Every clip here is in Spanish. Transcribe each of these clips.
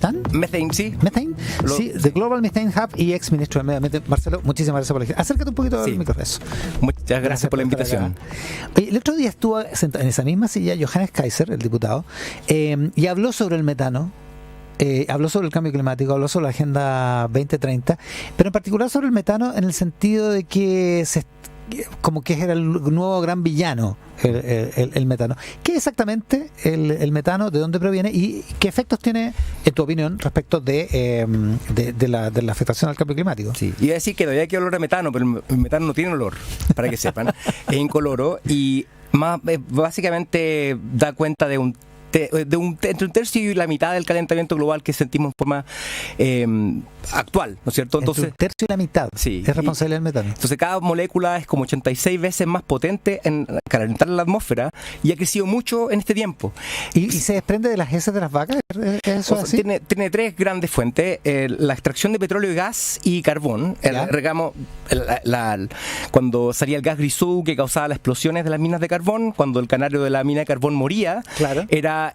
¿Tan? Methane, sí. ¿Methane? Sí, The Global Methane Hub y ex-ministro del Medio Ambiente. Marcelo, muchísimas gracias por la... Acércate un poquito al micrófono. Muchas gracias por la invitación. Oye, el otro día estuvo sentado en esa misma silla Johannes Kaiser, el diputado, y habló sobre el metano. Habló sobre el cambio climático, habló sobre la Agenda 2030, pero en particular sobre el metano en el sentido de que como que era el nuevo gran villano, el metano. ¿Qué es exactamente el metano? ¿De dónde proviene? ¿Y qué efectos tiene, en tu opinión, respecto de la afectación al cambio climático? Sí, iba a decir que todavía hay que olor a metano, pero el metano no tiene olor, para que sepan. Es incoloro y básicamente da cuenta de entre un tercio y la mitad del calentamiento global que sentimos en forma actual, ¿no es cierto? Entonces, entre un tercio y la mitad sí, es responsable del metano. Entonces cada molécula es como 86 veces más potente en calentar la atmósfera y ha crecido mucho en este tiempo. ¿Y se desprende de las heces de las vacas? ¿Eso es así? Tiene tres grandes fuentes: la extracción de petróleo y gas y carbón. Cuando salía el gas grisú que causaba las explosiones de las minas de carbón, cuando el canario de la mina de carbón moría, claro.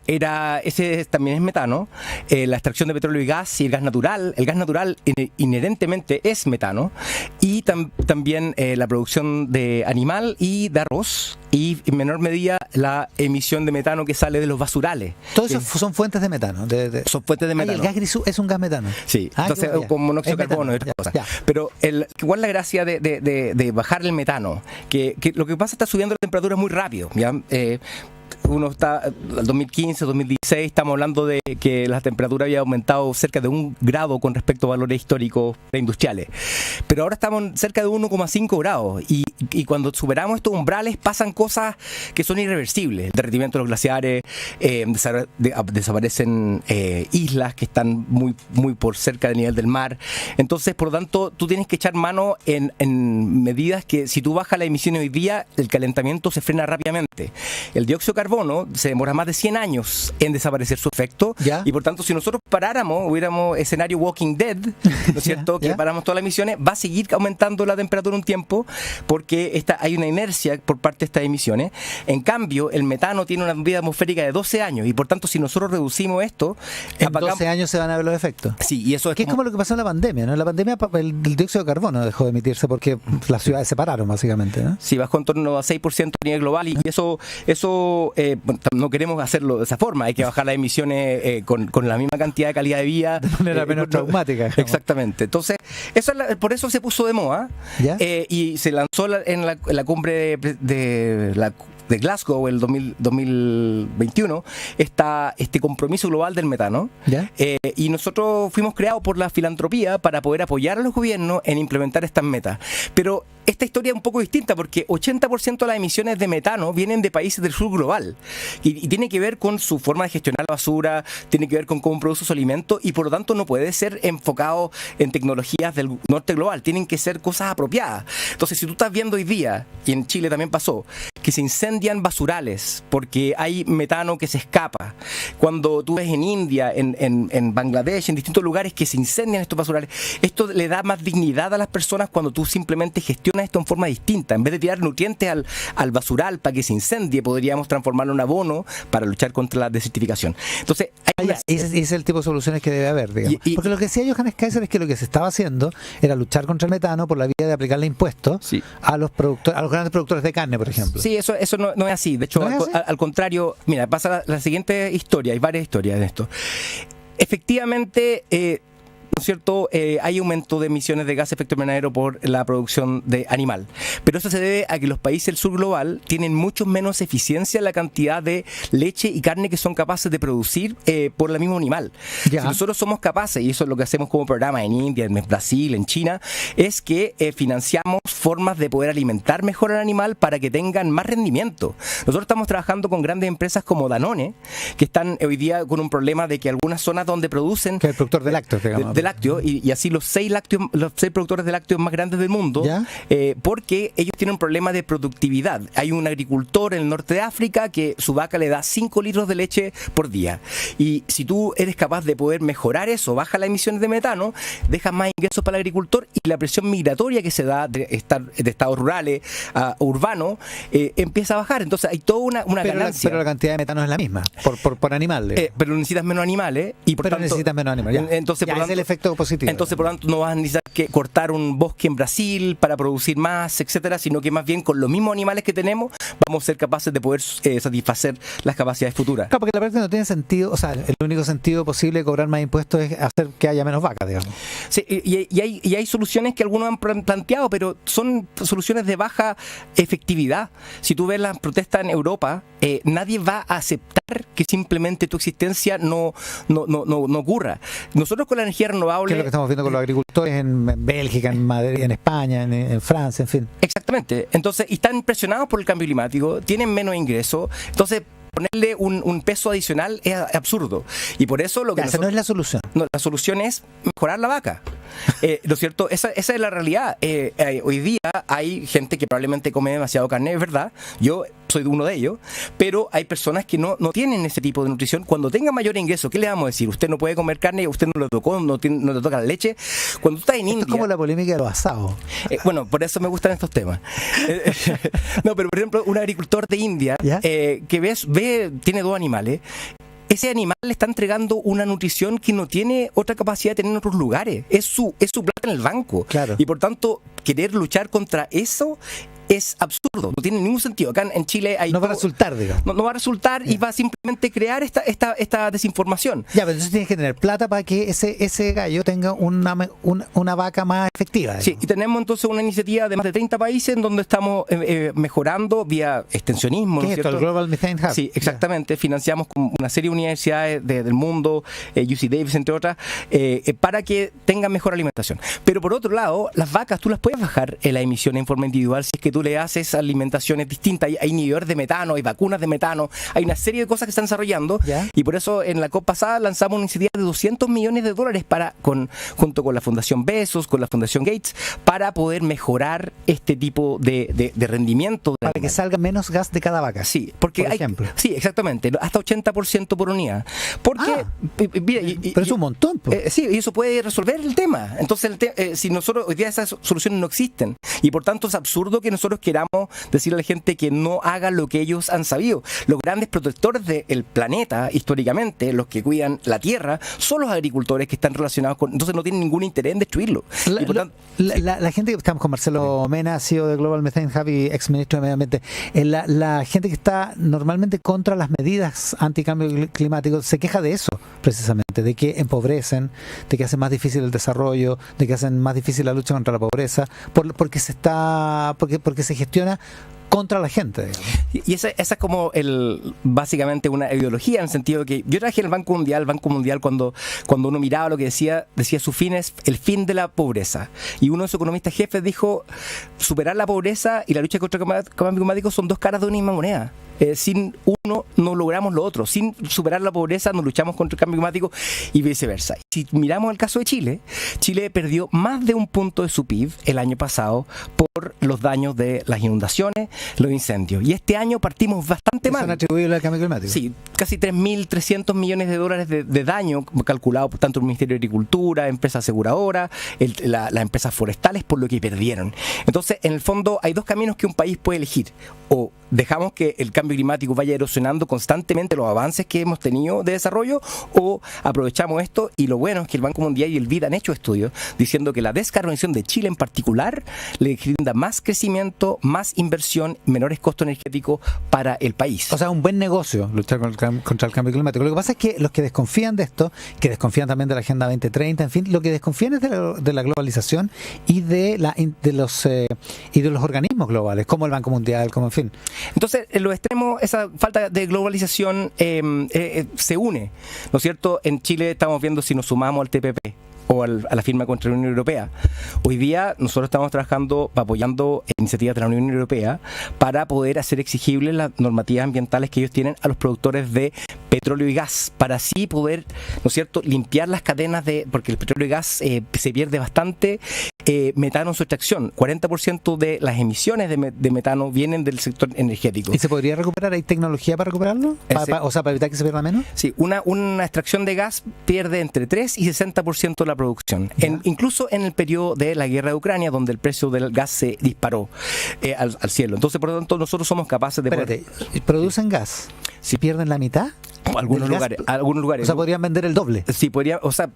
Ese también es metano. La extracción de petróleo y el gas natural. El gas natural inherentemente es metano. Y también la producción de animal y de arroz. Y en menor medida la emisión de metano que sale de los basurales. Todos esos son fuentes de metano. Son fuentes de metano. El gas grisú es un gas metano. Sí, entonces con monóxido de carbono y otras cosas. Pero igual la gracia de bajar el metano, que lo que pasa está subiendo la temperatura muy rápido. ¿Ya? Uno está, el 2015, 2016, estamos hablando de que la temperatura había aumentado cerca de 1 grado con respecto a valores históricos preindustriales. Pero ahora estamos cerca de 1,5 grados y cuando superamos estos umbrales pasan cosas que son irreversibles. El derretimiento de los glaciares, desaparecen islas que están muy, muy por cerca del nivel del mar. Entonces, por lo tanto, tú tienes que echar mano en medidas que si tú bajas la emisión hoy día, el calentamiento se frena rápidamente. El dióxido de carbono se demora más de 100 años en desaparecer su efecto. ¿Ya? Y por tanto, si nosotros hubiéramos escenario Walking Dead, ¿no es cierto? Que paramos todas las emisiones, va a seguir aumentando la temperatura un tiempo porque hay una inercia por parte de estas emisiones. En cambio, el metano tiene una vida atmosférica de 12 años y por tanto, si nosotros reducimos esto... En 12 años se van a ver los efectos. Sí, y eso es como lo que pasó en la pandemia, ¿no? En la pandemia el dióxido de carbono dejó de emitirse porque las ciudades se pararon, básicamente, ¿no? Sí, bajó en torno a 6% a nivel global y eso no queremos hacerlo de esa forma, hay que bajar las emisiones con la misma cantidad de calidad de vida. De manera menos traumática. Exactamente. Entonces, por eso se puso de moda y se lanzó en la cumbre de Glasgow el 2021 este compromiso global del metano. Y nosotros fuimos creados por la filantropía para poder apoyar a los gobiernos en implementar estas metas. Pero esta historia es un poco distinta porque 80% de las emisiones de metano vienen de países del sur global y tiene que ver con su forma de gestionar la basura, tiene que ver con cómo produce su alimento y por lo tanto no puede ser enfocado en tecnologías del norte global, tienen que ser cosas apropiadas. Entonces, si tú estás viendo hoy día, y en Chile también pasó, que se incendian basurales porque hay metano que se escapa, cuando tú ves en India, en Bangladesh, en distintos lugares que se incendian estos basurales, esto le da más dignidad a las personas cuando tú simplemente gestionas esto en forma distinta. En vez de tirar nutrientes al basural para que se incendie, podríamos transformarlo en abono para luchar contra la desertificación. Entonces, ese es el tipo de soluciones que debe haber, digamos. Porque lo que decía Johannes Kaiser es que lo que se estaba haciendo era luchar contra el metano por la vía de aplicarle impuestos a los grandes productores de carne, por ejemplo. Sí, eso no es así. De hecho, ¿no al contrario, mira, pasa la siguiente historia, hay varias historias de esto. Efectivamente, ¿no es cierto? Hay aumento de emisiones de gas de efecto invernadero por la producción de animal. Pero eso se debe a que los países del sur global tienen mucho menos eficiencia en la cantidad de leche y carne que son capaces de producir por el mismo animal. Si nosotros somos capaces, y eso es lo que hacemos como programa en India, en Brasil, en China, es que financiamos formas de poder alimentar mejor al animal para que tengan más rendimiento. Nosotros estamos trabajando con grandes empresas como Danone, que están hoy día con un problema de que algunas zonas donde producen... Que es el productor de lácteos, digamos. De lácteos, y así los 6 productores de lácteos más grandes del mundo, porque ellos tienen un problema de productividad. Hay un agricultor en el norte de África que su vaca le da 5 litros de leche por día. Y si tú eres capaz de poder mejorar eso, baja las emisiones de metano, dejas más ingresos para el agricultor y y la presión migratoria que se da de estados rurales a urbanos empieza a bajar. Entonces hay toda una ganancia. Pero la cantidad de metano es la misma, por animales. Pero necesitas menos animales y por pero tanto, necesitas menos animales. Entonces, por es tanto, el efecto positivo. Entonces, por lo tanto, no vas a necesitar que cortar un bosque en Brasil para producir más, etcétera, sino que más bien con los mismos animales que tenemos vamos a ser capaces de poder satisfacer las capacidades futuras. Claro, porque la verdad no tiene sentido, o sea, el único sentido posible de cobrar más impuestos es hacer que haya menos vacas, digamos. Sí, y hay soluciones que algunos han planteado, pero son soluciones de baja efectividad. Si tú ves las protestas en Europa, nadie va a aceptar que simplemente tu existencia no ocurra. Nosotros con la energía renovable... Que es lo que estamos viendo con los agricultores en Bélgica, en Madrid, en España, en Francia, en fin. Exactamente. Entonces, y están presionados por el cambio climático, tienen menos ingresos. Entonces, ponerle un peso adicional es absurdo. Y por eso lo que esa no es la solución. No, la solución es mejorar la vaca. ¿No es cierto? Esa es la realidad. Hoy día hay gente que probablemente come demasiado carne, es verdad. Yo soy uno de ellos, pero hay personas que no tienen ese tipo de nutrición. Cuando tengan mayor ingreso, ¿qué le vamos a decir? Usted no puede comer carne, usted no le tocó, no le toca la leche. Cuando tú estás en India... Esto es como la polémica de los asados. Bueno, por eso me gustan estos temas. No, pero por ejemplo, un agricultor de India que tiene 2 animales. Ese animal le está entregando una nutrición que no tiene otra capacidad de tener en otros lugares. Es su plata en el banco. Claro. Y por tanto, querer luchar contra eso es absurdo, no tiene ningún sentido. Acá en Chile hay... No va a resultar, digamos. No va a resultar y va a simplemente crear esta desinformación. Ya, pero entonces tienes que tener plata para que ese gallo tenga una vaca más efectiva, digamos. Sí, y tenemos entonces una iniciativa de más de 30 países en donde estamos mejorando vía extensionismo. ¿Qué es esto? ¿El Global Methane Hub? Sí, exactamente. Financiamos con una serie de universidades del mundo, UC Davis, entre otras, para que tengan mejor alimentación. Pero por otro lado, las vacas tú las puedes bajar en la emisión en forma individual si es que tú le haces alimentaciones distintas. Hay inhibidores de metano, hay vacunas de metano, hay una serie de cosas que están desarrollando. ¿Ya? Y por eso en la COP pasada lanzamos una iniciativa de $200 millones junto con la Fundación Bezos, con la Fundación Gates, para poder mejorar este tipo de rendimiento. Para que salga menos gas de cada vaca. Sí, porque por ejemplo. Sí, exactamente, hasta 80% por unidad. Porque, pero es un montón. Sí, y eso puede resolver el tema. Entonces, si nosotros hoy día esas soluciones no existen, y por tanto es absurdo que nosotros queramos decirle a la gente que no haga lo que ellos han sabido. Los grandes protectores del planeta, históricamente, los que cuidan la tierra, son los agricultores que están relacionados con... Entonces no tienen ningún interés en destruirlo. La gente que estamos con Marcelo Mena, CEO de Global Methane Hub y ex ministro de Medio Ambiente, la gente que está normalmente contra las medidas anticambio climático se queja de eso, precisamente, de que empobrecen, de que hacen más difícil el desarrollo, de que hacen más difícil la lucha contra la pobreza, porque se gestiona contra la gente, digamos. Y esa es como básicamente una ideología, en el sentido de que yo trabajé en el Banco Mundial cuando uno miraba lo que decía su fin es el fin de la pobreza. Y uno de sus economistas jefes dijo, superar la pobreza y la lucha contra el cambio climático son 2 caras de una misma moneda. Sin uno no logramos lo otro. Sin superar la pobreza no luchamos contra el cambio climático y viceversa. Si miramos el caso de Chile perdió más de 1 punto de su PIB el año pasado por los daños de las inundaciones, los incendios. Y este año partimos bastante mal. ¿Son atribuibles al cambio climático? Sí, casi 3.300 millones de dólares de daño calculado por tanto el Ministerio de Agricultura, empresas aseguradoras, las empresas forestales, por lo que perdieron. Entonces, en el fondo, hay 2 caminos que un país puede elegir. O dejamos que el cambio climático vaya erosionando constantemente los avances que hemos tenido de desarrollo, o aprovechamos esto. Y lo bueno es que el Banco Mundial y el BID han hecho estudios diciendo que la descarbonización de Chile en particular le brinda más crecimiento, más inversión, menores costos energéticos para el país. O sea, un buen negocio luchar contra el cambio climático. Lo que pasa es que los que desconfían de esto, que desconfían también de la Agenda 2030, en fin, lo que desconfían es de la globalización y de los organismos globales, como el Banco Mundial, como en fin. Entonces, en los extremos, esa falta de globalización se une, ¿no es cierto? En Chile estamos viendo si nos sumamos al TPP o a la firma contra la Unión Europea. Hoy día nosotros estamos trabajando, apoyando iniciativas de la Unión Europea para poder hacer exigibles las normativas ambientales que ellos tienen a los productores de petróleo y gas, para así poder, ¿no es cierto?, limpiar las cadenas porque el petróleo y gas se pierde bastante metano en su extracción. 40% de las emisiones de metano vienen del sector energético. ¿Y se podría recuperar? ¿Hay tecnología para recuperarlo? ¿Para evitar que se pierda menos? Sí, una extracción de gas pierde entre 3 y 60% de la producción. Incluso en el periodo de la guerra de Ucrania, donde el precio del gas se disparó al cielo. Entonces, por lo tanto, nosotros somos capaces de... ¿Producen gas? ¿Si pierden la mitad? Algunos lugares. O sea, podrían vender el doble. Sí, podría, o sea,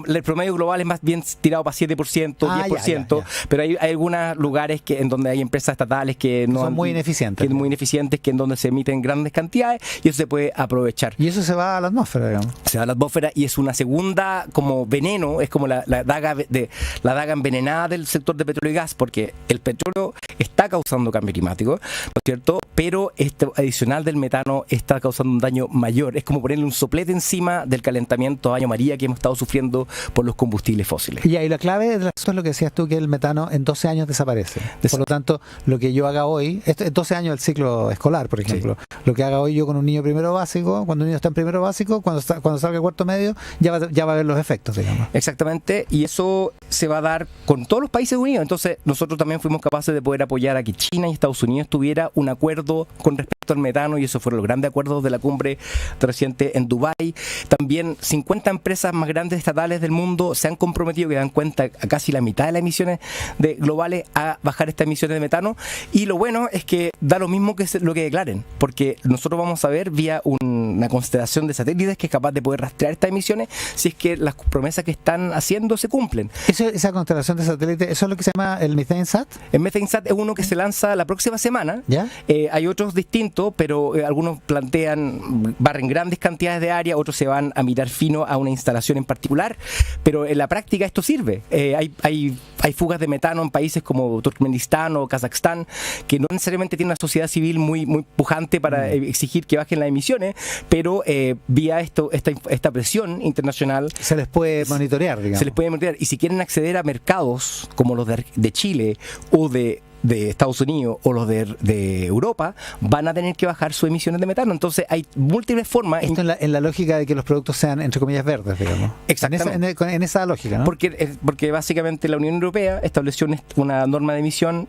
el promedio global es más bien tirado para 7%, 10%, ya. Pero hay algunos lugares en donde hay empresas estatales que no son muy ineficientes. Muy ineficientes, que en donde se emiten grandes cantidades y eso se puede aprovechar. Y eso se va a la atmósfera, digamos. Se va a la atmósfera y es una segunda como veneno, es como la daga envenenada del sector de petróleo y gas, porque el petróleo está causando cambio climático, ¿no es cierto? Pero este adicional del metano está causando un daño mayor. Es como ponerle un soplete encima del calentamiento a baño María que hemos estado sufriendo por los combustibles fósiles. Y ahí la clave de eso es lo que decías tú, que el metano en 12 años desaparece. Por lo tanto, lo que yo haga hoy, esto es 12 años del ciclo escolar, por ejemplo, lo que haga hoy yo con un niño primero básico, cuando un niño está en primero básico, cuando salga cuarto medio, ya va a ver los efectos, digamos. Exactamente, y eso se va a dar con todos los países unidos. Entonces, nosotros también fuimos capaces de poder apoyar a que China y Estados Unidos tuviera un acuerdo con respecto al metano, y eso fueron los grandes acuerdos de la cumbre reciente en Dubái. También 50 empresas más grandes estatales del mundo se han comprometido, que dan cuenta a casi la mitad de las emisiones globales, a bajar estas emisiones de metano. Y lo bueno es que da lo mismo que lo que declaren, porque nosotros vamos a ver vía una constelación de satélites que es capaz de poder rastrear estas emisiones si es que las promesas que están haciendo se cumplen. Esa constelación de satélites, ¿eso es lo que se llama el MethaneSat? El MethaneSat es uno que se lanza la próxima semana. ¿Ya? Hay otros distintos, pero algunos barren grandes cantidades de área, otros se van a mirar fino a una instalación en particular, pero en la práctica esto sirve. Hay fugas de metano en países como Turkmenistán o Kazajstán, que no necesariamente tienen una sociedad civil muy pujante para exigir que bajen las emisiones, pero vía esta presión internacional se les puede monitorear, digamos. Se les puede monitorear, y si quieren acceder a mercados como los de Chile o de Estados Unidos o los de Europa, van a tener que bajar sus emisiones de metano. Entonces hay múltiples formas. Esto en la lógica de que los productos sean, entre comillas, verdes, digamos. Exactamente. En esa lógica, ¿no? Porque básicamente la Unión Europea estableció una norma de emisión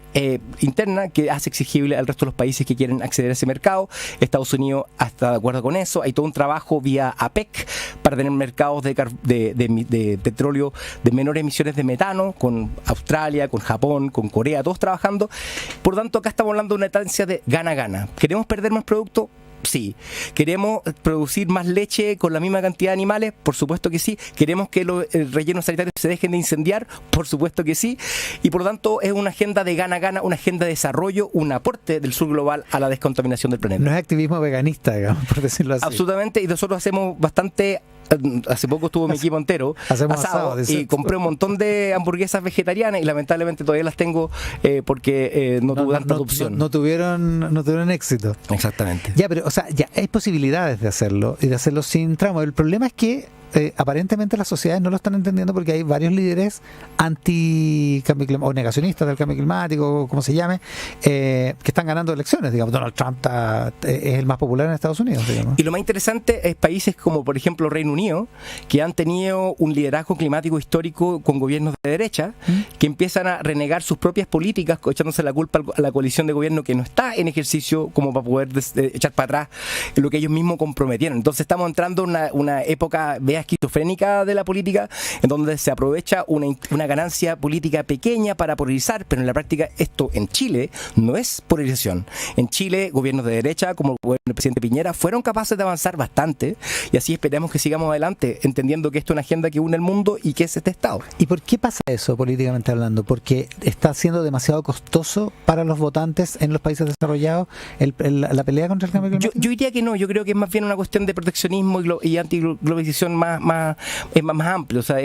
interna que hace exigible al resto de los países que quieren acceder a ese mercado. Estados Unidos está de acuerdo con eso. Hay todo un trabajo vía APEC para tener mercados de petróleo de menores emisiones de metano, con Australia, con Japón, con Corea, todos trabajando. Por lo tanto, acá estamos hablando de una instancia de gana-gana. ¿Queremos perder más producto? Sí. ¿Queremos producir más leche con la misma cantidad de animales? Por supuesto que sí. ¿Queremos que los rellenos sanitarios se dejen de incendiar? Por supuesto que sí. Y por lo tanto es una agenda de gana-gana, una agenda de desarrollo, un aporte del sur global a la descontaminación del planeta. No es activismo veganista, digamos, por decirlo así. Absolutamente, y nosotros hacemos bastante. Hace poco estuvo mi equipo entero asado y compré un montón de hamburguesas vegetarianas y lamentablemente todavía las tengo porque no tuve tanta opción. No tuvieron éxito. Exactamente. Ya, pero, o sea, ya hay posibilidades de hacerlo y de hacerlo sin tramo. El problema es que aparentemente las sociedades no lo están entendiendo, porque hay varios líderes anti-cambio climático o negacionistas del cambio climático, como se llame, que están ganando elecciones. Digamos, Donald Trump es el más popular en Estados Unidos, digamos. Y lo más interesante es países como, por ejemplo, Reino Unido, que han tenido un liderazgo climático histórico con gobiernos de derecha, que empiezan a renegar sus propias políticas, echándose la culpa a la coalición de gobierno que no está en ejercicio como para poder echar para atrás lo que ellos mismos comprometieron. Entonces estamos entrando en una época esquizofrénica de la política, en donde se aprovecha una ganancia política pequeña para polarizar, pero en la práctica esto en Chile no es polarización. En Chile, gobiernos de derecha, como el gobierno del presidente Piñera, fueron capaces de avanzar bastante, y así esperamos que sigamos adelante, entendiendo que esto es una agenda que une el mundo y que es este Estado. ¿Y por qué pasa eso, políticamente hablando? ¿Porque está siendo demasiado costoso para los votantes en los países desarrollados la pelea contra el cambio climático? Yo diría que no, yo creo que es más bien una cuestión de proteccionismo y antiglobalización más amplio. O sea,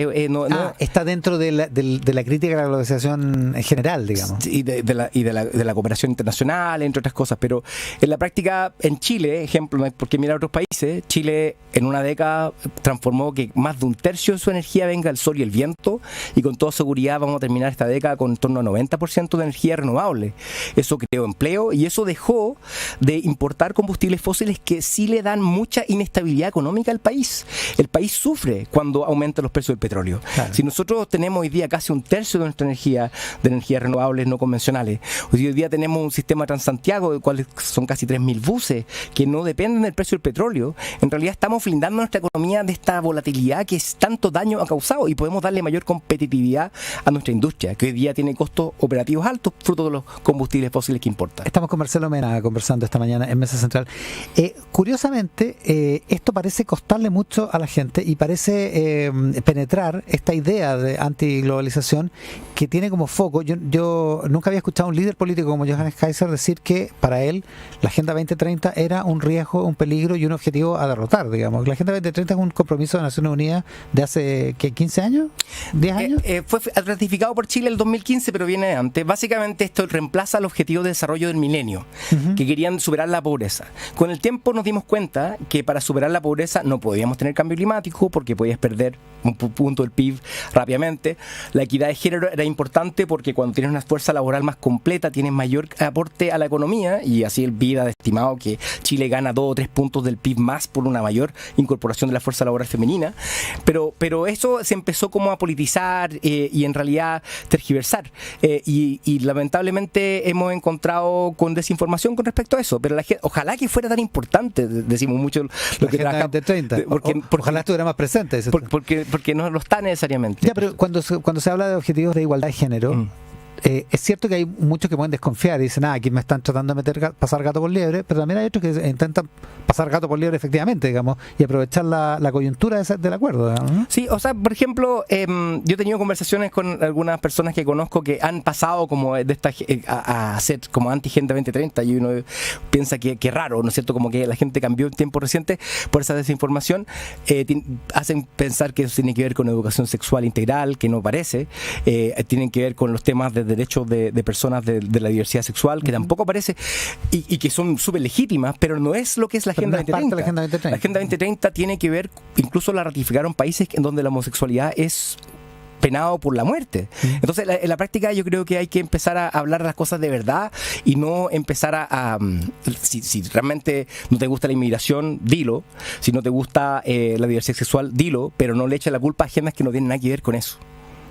está dentro de la crítica a la globalización en general, digamos. Y de la cooperación internacional, entre otras cosas. Pero en la práctica, en Chile, ejemplo, porque mirar otros países, Chile en una década transformó que más de un tercio de su energía venga del sol y el viento, y con toda seguridad vamos a terminar esta década con en torno a 90% de energía renovable. Eso creó empleo y eso dejó de importar combustibles fósiles que sí le dan mucha inestabilidad económica al país. El país país sufre cuando aumentan los precios del petróleo. Claro. Si nosotros tenemos hoy día casi un tercio de nuestra energía de energías renovables no convencionales, hoy día tenemos un sistema Transantiago, del cual son casi 3.000 buses que no dependen del precio del petróleo, en realidad estamos blindando nuestra economía de esta volatilidad que tanto daño ha causado, y podemos darle mayor competitividad a nuestra industria, que hoy día tiene costos operativos altos, fruto de los combustibles fósiles que importan. Estamos con Marcelo Mena conversando esta mañana en Mesa Central. Curiosamente, esto parece costarle mucho a la gente y parece penetrar esta idea de antiglobalización que tiene como foco. Yo nunca había escuchado a un líder político como Johannes Kaiser decir que para él la Agenda 2030 era un riesgo, un peligro y un objetivo a derrotar, digamos. La Agenda 2030 es un compromiso de Naciones Unidas de hace, ¿qué, 15 años? ¿10 años? Fue ratificado por Chile el 2015, pero viene de antes. Básicamente esto reemplaza el objetivo de desarrollo del milenio, que querían superar la pobreza. Con el tiempo nos dimos cuenta que para superar la pobreza no podíamos tener cambio climático porque podías perder un punto del PIB rápidamente. La equidad de género era importante porque cuando tienes una fuerza laboral más completa tienes mayor aporte a la economía, y así el BID ha estimado que Chile gana 2 o 3 puntos del PIB más por una mayor incorporación de la fuerza laboral femenina, pero eso se empezó como a politizar y en realidad tergiversar, y lamentablemente hemos encontrado con desinformación con respecto a eso, pero ojalá que fuera tan importante, decimos mucho lo que trabaja, 2030, porque ojalá estuviera más presente, porque no lo está necesariamente. Ya, pero cuando se habla de objetivos de igualdad de género, es cierto que hay muchos que pueden desconfiar y dicen, aquí me están tratando de pasar gato por liebre, pero también hay otros que intentan pasar gato por liebre efectivamente, digamos, y aprovechar la coyuntura del acuerdo, digamos, ¿no? Sí, o sea, por ejemplo, yo he tenido conversaciones con algunas personas que conozco que han pasado como de esta a ser como anti-Agenda 2030, y uno piensa que raro, ¿no es cierto? Como que la gente cambió en tiempo reciente por esa desinformación, hacen pensar que eso tiene que ver con educación sexual integral, que no parece, tienen que ver con los temas de derechos de personas de la diversidad sexual, que tampoco aparece, y que son súper legítimas, pero no es lo que es la Agenda 2030. La Agenda 2030 tiene que ver, incluso la ratificaron países en donde la homosexualidad es penado por la muerte. Entonces, en la práctica yo creo que hay que empezar a hablar las cosas de verdad y no empezar si realmente no te gusta la inmigración, dilo. Si no te gusta la diversidad sexual, dilo, pero no le eches la culpa a agendas que no tienen nada que ver con eso.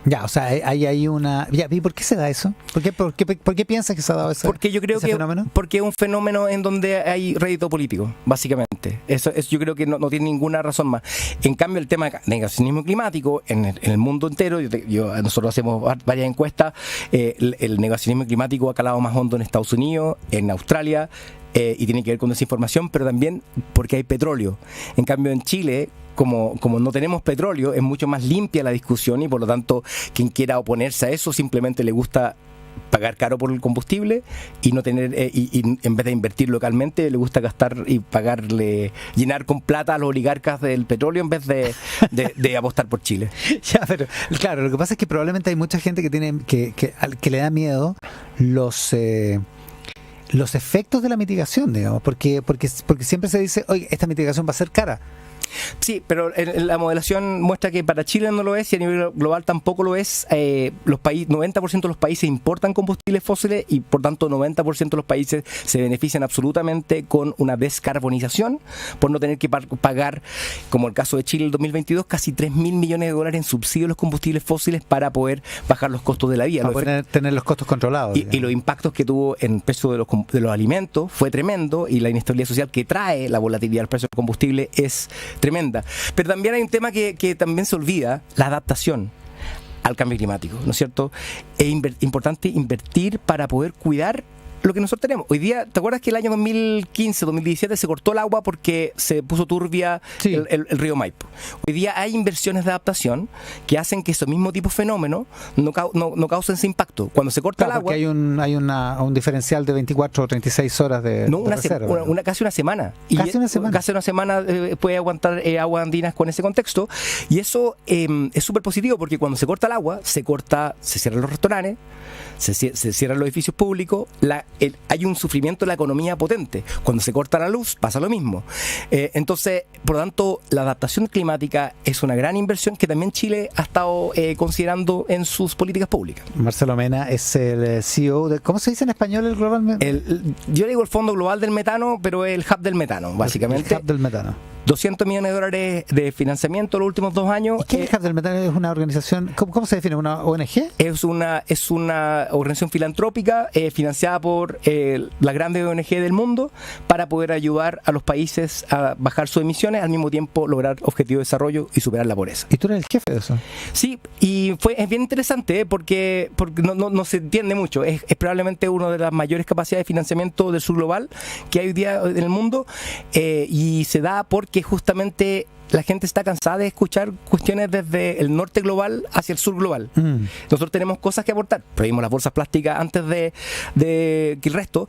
Ya, o sea, hay una... Ya, ¿y por qué se da eso? ¿Por qué piensas que se ha dado eso? Porque yo creo que fenómeno? Porque es un fenómeno en donde hay rédito político, básicamente. Eso yo creo que no tiene ninguna razón más. En cambio, el tema de negacionismo climático en el mundo entero, nosotros hacemos varias encuestas, el negacionismo climático ha calado más hondo en Estados Unidos, en Australia, y tiene que ver con desinformación, pero también porque hay petróleo. En cambio, en Chile, como no tenemos petróleo, es mucho más limpia la discusión, y por lo tanto quien quiera oponerse a eso simplemente le gusta pagar caro por el combustible y no tener y en vez de invertir localmente le gusta gastar y llenar con plata a los oligarcas del petróleo en vez de apostar por Chile. Ya, pero claro, lo que pasa es que probablemente hay mucha gente que le da miedo los efectos de la mitigación, digamos, porque siempre se dice, oye, esta mitigación va a ser cara. Sí, pero la modelación muestra que para Chile no lo es, y a nivel global tampoco lo es. 90% de los países importan combustibles fósiles, y por tanto 90% de los países se benefician absolutamente con una descarbonización por no tener que pagar, como el caso de Chile el 2022, casi 3.000 millones de dólares en subsidios a los combustibles fósiles para poder bajar los costos de la vida. Para poder tener los costos controlados. Y los impactos que tuvo en el precio de los alimentos fue tremendo, y la inestabilidad social que trae la volatilidad del precio del combustible es tremenda. Pero también hay un tema que también se olvida, la adaptación al cambio climático, ¿no es cierto? Es importante invertir para poder cuidar lo que nosotros tenemos. Hoy día, ¿te acuerdas que el año 2015, 2017 se cortó el agua porque se puso turbia el río Maipo? Hoy día hay inversiones de adaptación que hacen que esos mismos tipos de fenómenos no causen ese impacto. Cuando se corta el agua... Porque hay un diferencial de 24 o 36 horas de reserva. Casi una semana. Casi una semana puede aguantar aguas andinas con ese contexto. Y eso es súper positivo, porque cuando se corta el agua, se cierran los restaurantes, se cierran los edificios públicos, hay un sufrimiento de la economía potente. Cuando se corta la luz, pasa lo mismo. Entonces, por lo tanto, la adaptación climática es una gran inversión que también Chile ha estado considerando en sus políticas públicas. Marcelo Mena es el CEO de... ¿Cómo se dice en español el Global? Yo le digo el Fondo Global del Metano, pero es el Hub del Metano, básicamente. El Hub del Metano. 200 millones de dólares de financiamiento los últimos 2 años. ¿Y qué es del Metano? ¿Es una organización? ¿Cómo se define? ¿Una ONG? Es una organización filantrópica financiada por las grandes ONG del mundo para poder ayudar a los países a bajar sus emisiones, al mismo tiempo lograr objetivos de desarrollo y superar la pobreza. ¿Y tú eres el jefe de eso? Sí, y es bien interesante porque no se entiende mucho. Es probablemente una de las mayores capacidades de financiamiento del sur global que hay hoy día en el mundo, y se da porque justamente la gente está cansada de escuchar cuestiones desde el norte global hacia el sur global. Nosotros tenemos cosas que aportar. Prohibimos las bolsas plásticas antes de que el resto.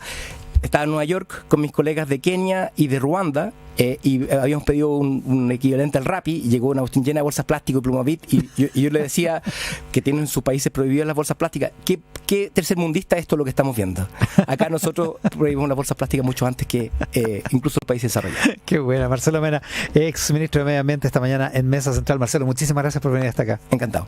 Estaba en Nueva York con mis colegas de Kenia y de Ruanda, y habíamos pedido un equivalente al Rappi, y llegó una botella llena de bolsas plásticas y Plumavit, y yo le decía que tienen en sus países prohibidas las bolsas plásticas. ¿Qué tercermundista es esto lo que estamos viendo? Acá nosotros prohibimos las bolsas plásticas mucho antes que incluso los países desarrollados. Qué buena. Marcelo Mena, ex ministro de Medio Ambiente, esta mañana en Mesa Central. Marcelo, muchísimas gracias por venir hasta acá. Encantado.